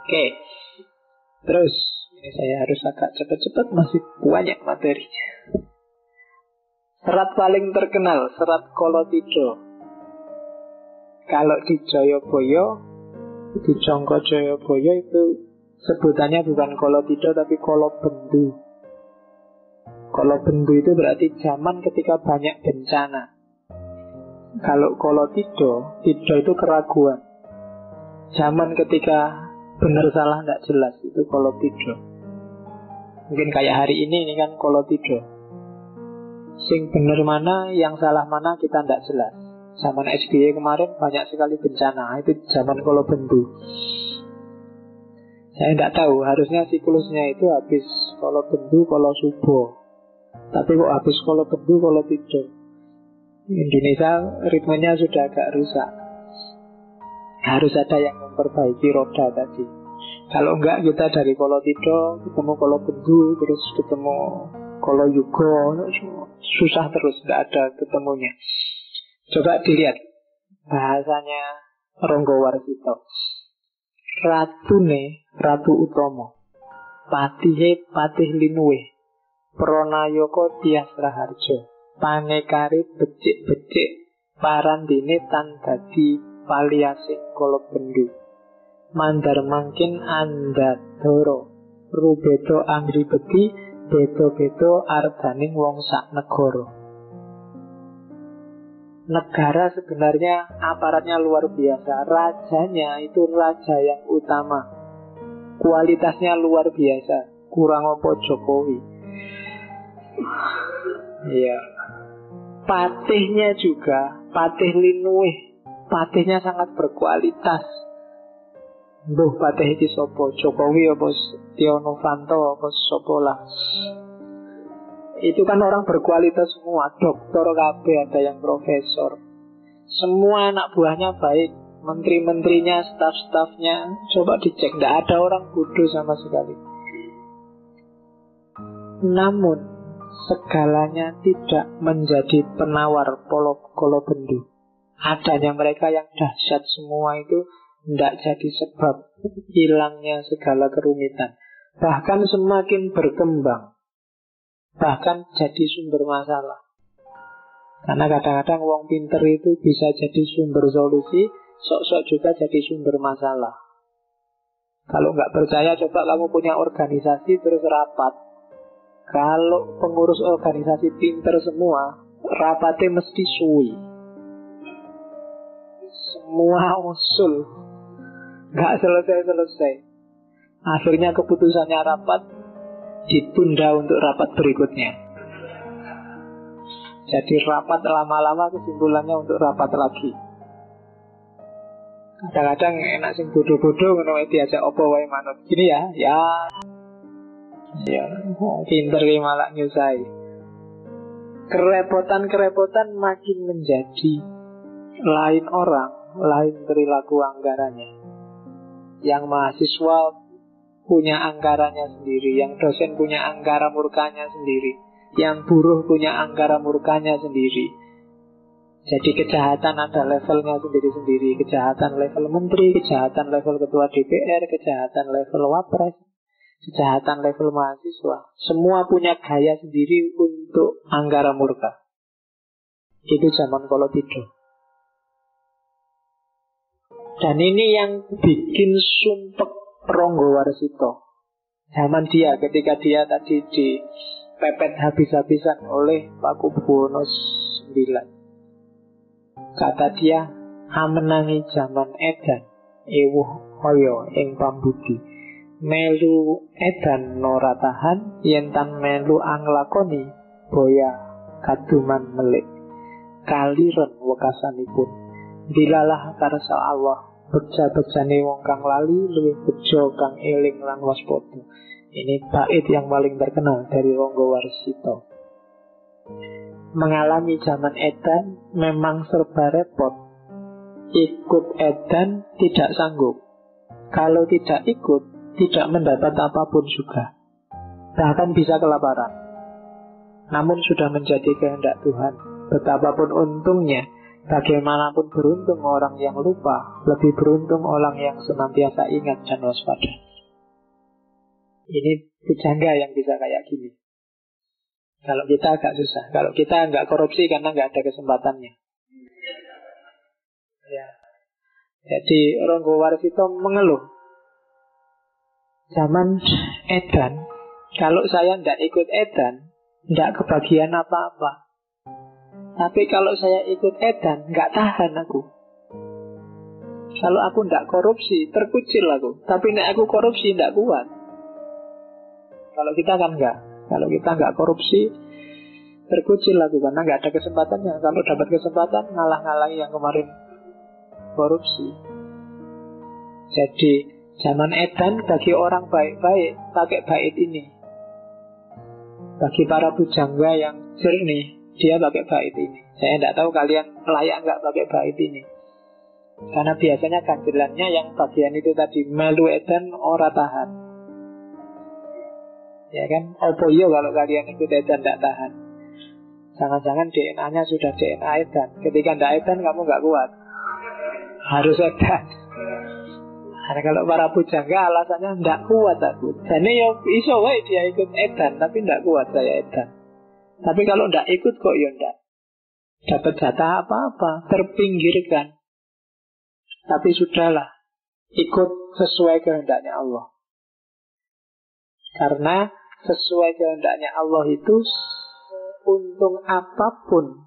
Oke, terus ini saya harus agak cepat-cepat, masih banyak materinya. Serat paling terkenal, serat Kolotida. Kalau di Jayabaya, di Jangka Jayabaya itu sebutannya bukan Kolotida tapi Kolobendu. Kolobendu itu berarti zaman ketika banyak bencana. Kalau Kolotida, Tido itu keraguan. Zaman ketika benar salah tidak jelas, itu Kolotida. Mungkin kayak hari ini kan Kolotida. Sing benar mana, yang salah mana kita tidak jelas. Zaman SBY kemarin banyak sekali bencana. Itu zaman Kolobendu. Saya tidak tahu, harusnya siklusnya itu habis Kolobendu, Kolosubo. Tapi kok habis Kolobendu, Kolotida. Indonesia ritmenya sudah agak rusak. Harus ada yang memperbaiki roda tadi. Kalau enggak, kita dari Kolotida ketemu Kolobendu, terus ketemu Koloyuga, susah terus, tidak ada ketemunya. Coba dilihat bahasanya Ranggawarsita. Ratune Ratu Utama, patihe Patih Linuwih, Pranayaka Tyas Raharja, pangekari becik-becik, parandene tan dadi paliasing Kolobendu, mandar mangkin andadara, rubedo angribedi, bedo-bedo ardaning wong sak negara. Negara sebenarnya aparatnya luar biasa. Rajanya itu raja yang utama, kualitasnya luar biasa. Kurang apa Jokowi. Iya. Patihnya juga, Patih Linuwih, patihnya sangat berkualitas. Duh, patih iki sapa? Jokowi apa Setia Novanto apa sapa lah. Itu kan orang berkualitas semua, doktor kabeh, ada yang profesor. Semua anak buahnya baik, menteri-menterinya, staf-stafnya. Coba dicek, tidak ada orang bodoh sama sekali. Namun segalanya tidak menjadi penawar Kolobendu. Adanya mereka yang dahsyat semua itu tidak jadi sebab hilangnya segala kerumitan. Bahkan semakin berkembang, bahkan jadi sumber masalah. Karena kadang-kadang wong pinter itu bisa jadi sumber solusi, sok-sok juga jadi sumber masalah. Kalau nggak percaya, coba kamu punya organisasi terus rapat. Kalau pengurus organisasi pinter semua, rapatnya mesti suwi. Semua usul nggak selesai-selesai. Akhirnya keputusannya rapat ditunda untuk rapat berikutnya. Jadi rapat lama-lama kesimpulannya untuk rapat lagi. Kadang-kadang enak sing bodoh-bodoh ngono diajak opo wae manut. Gini ya, pinter ki malah nyusai. Kerepotan makin menjadi lain orang, lain perilaku anggarannya. Yang mahasiswa punya anggarannya sendiri, yang dosen punya anggara murkanya sendiri, yang buruh punya anggara murkanya sendiri. Jadi kejahatan ada levelnya sendiri-sendiri. Kejahatan level menteri, kejahatan level ketua DPR, kejahatan level wapres, kejahatan level mahasiswa. Semua punya gaya sendiri untuk anggara murka. Itu zaman Kolotida. Dan ini yang bikin sumpek Ranggawarsita. Zaman dia, ketika dia tadi dipepet habis-habisan oleh Pakubuwono IX. Kata dia, amenangi zaman edan, ewuh hoyo ing pambudi. Melu edan nora tahan, yentan melu anglakoni, boya kaduman melik. Kaliren wekasanipun, dilalah karsa Allah, beja-bejane wong kang lali, luwih bejo kang eling lan waspada. Ini bait yang paling terkenal dari Ranggawarsita. Mengalami zaman edan memang serba repot. Ikut edan tidak sanggup. Kalau tidak ikut, tidak mendapat apapun juga. Bahkan bisa kelaparan. Namun sudah menjadi kehendak Tuhan. Betapapun untungnya, Bagaimanapun beruntung orang yang lupa, lebih beruntung orang yang senantiasa ingat dan waspada. Ini pujangga yang bisa kayak gini. Kalau kita agak susah. Kalau kita nggak korupsi karena nggak ada kesempatannya. Ya. Jadi Ronggo Warsito mengeluh. Zaman edan, kalau saya nggak ikut edan, nggak kebagian apa-apa. Tapi kalau saya ikut edan, nggak tahan aku. Kalau aku nggak korupsi, terkucil aku. Tapi nek aku korupsi, nggak kuat. Kalau kita kan nggak. Kalau kita nggak korupsi, terkucil aku karena nggak ada kesempatannya. Kalau dapat kesempatan, ngalah-ngalahi yang kemarin korupsi. Jadi zaman edan bagi orang baik-baik pakai bait ini. Bagi para pujangga yang jernih, dia pakai bait ini. Saya tidak tahu kalian layak nggak pakai bait ini. Karena biasanya ganjilannya yang bagian itu tadi, melu edan ora tahan. Ya kan, opo yo kalau kalian ikut edan tidak tahan. Jangan-jangan DNA-nya sudah DNA edan. Ketika tidak edan kamu nggak kuat. Harus edan. Karena kalau para pujangga alasannya tidak kuat aku. Jadi ya iso wae dia ikut edan, tapi tidak kuat saya edan. Tapi kalau tidak ikut kok ya tidak dapat jatah apa-apa, terpinggirkan. Tapi sudahlah, ikut sesuai kehendaknya Allah. Karena sesuai kehendaknya Allah itu, untung apapun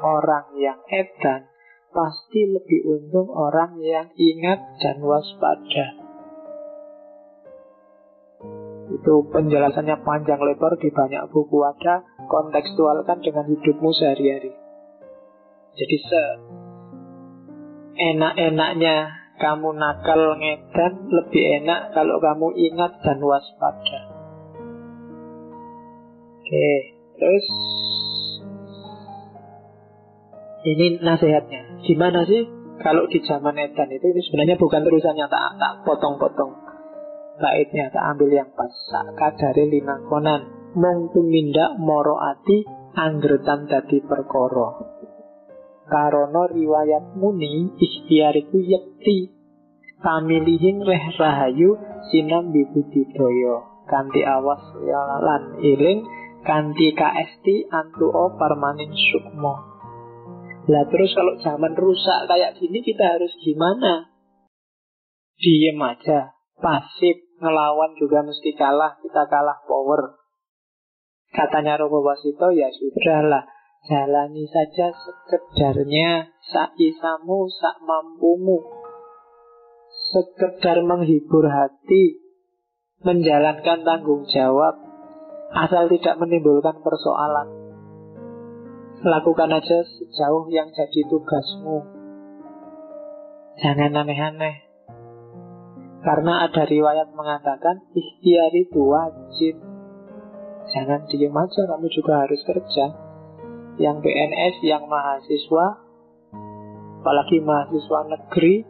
orang yang edan, pasti lebih untung orang yang ingat dan waspada. Itu penjelasannya panjang lebar di banyak buku ada. Kontekstualkan dengan hidupmu sehari-hari. Jadi enak-enaknya kamu nakal ngedan, lebih enak kalau kamu ingat dan waspada. Oke, terus ini nasihatnya. Gimana sih kalau di zaman edan itu? Ini sebenarnya bukan terusannya, tak potong-potong baitnya, tak ambil yang pas. Sak kadare linakonan mung tumindak moro ati anggretan dadi perkara. Karono riwayat muni ikhtiariku yekti pamilihin reh rahayu sinambi budidaya kanthi awas lan eling kanthi kaesti antuo parmanin sukmo. Lah terus kalau zaman rusak kayak gini kita harus gimana? Diem aja, pasif, ngelawan juga mesti kalah, kita kalah power. Katanya Ronggo Warsito, ya sudahlah, jalani saja sekedarnya, sakisamu, sak mampumu. Sekedar menghibur hati, menjalankan tanggung jawab, asal tidak menimbulkan persoalan. Lakukan aja sejauh yang jadi tugasmu. Jangan aneh-aneh. Karena ada riwayat mengatakan ikhtiar itu wajib. Jangan diem aja, kamu juga harus kerja. Yang PNS, yang mahasiswa, apalagi mahasiswa negeri,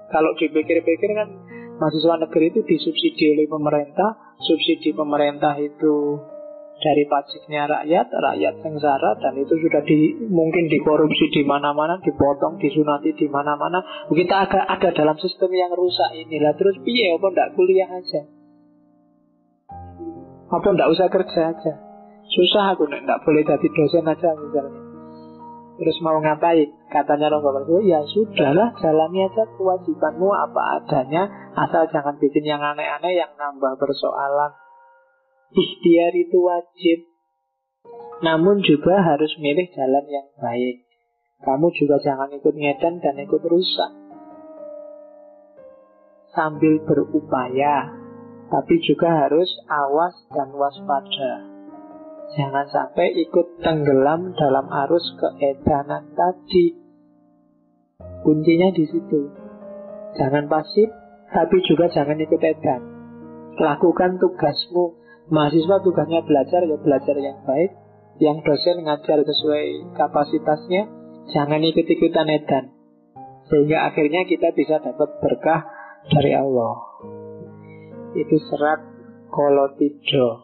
kalau dipikir-pikir kan mahasiswa negeri itu disubsidi oleh pemerintah. Subsidi pemerintah itu dari pajaknya rakyat, rakyat sengsara, dan itu sudah mungkin dikorupsi di mana-mana, dipotong, disunati di mana-mana. Kita ada dalam sistem yang rusak inilah. Terus piye? Apa ndak kuliah aja? Apa ndak usah kerja aja? Susah aku ndak boleh jadi dosen aja misalnya. Terus mau ngapain? Katanya Ronggo Warsito, ya sudahlah, jalani aja kewajibanmu apa adanya, asal jangan bikin yang aneh-aneh yang nambah persoalan. Ikhtiar itu wajib, namun juga harus milih jalan yang baik. Kamu juga jangan ikut ngedan dan ikut rusak. Sambil berupaya, tapi juga harus awas dan waspada. Jangan sampai ikut tenggelam dalam arus keedanan tadi. Kuncinya di situ. Jangan pasif, tapi juga jangan ikut edan. Lakukan tugasmu. Mahasiswa tugasnya belajar, ya belajar yang baik. Yang dosen ngajar sesuai kapasitasnya. Jangan ikut-ikutan edan. Sehingga akhirnya kita bisa dapat berkah dari Allah. Itu serat Kolotidho.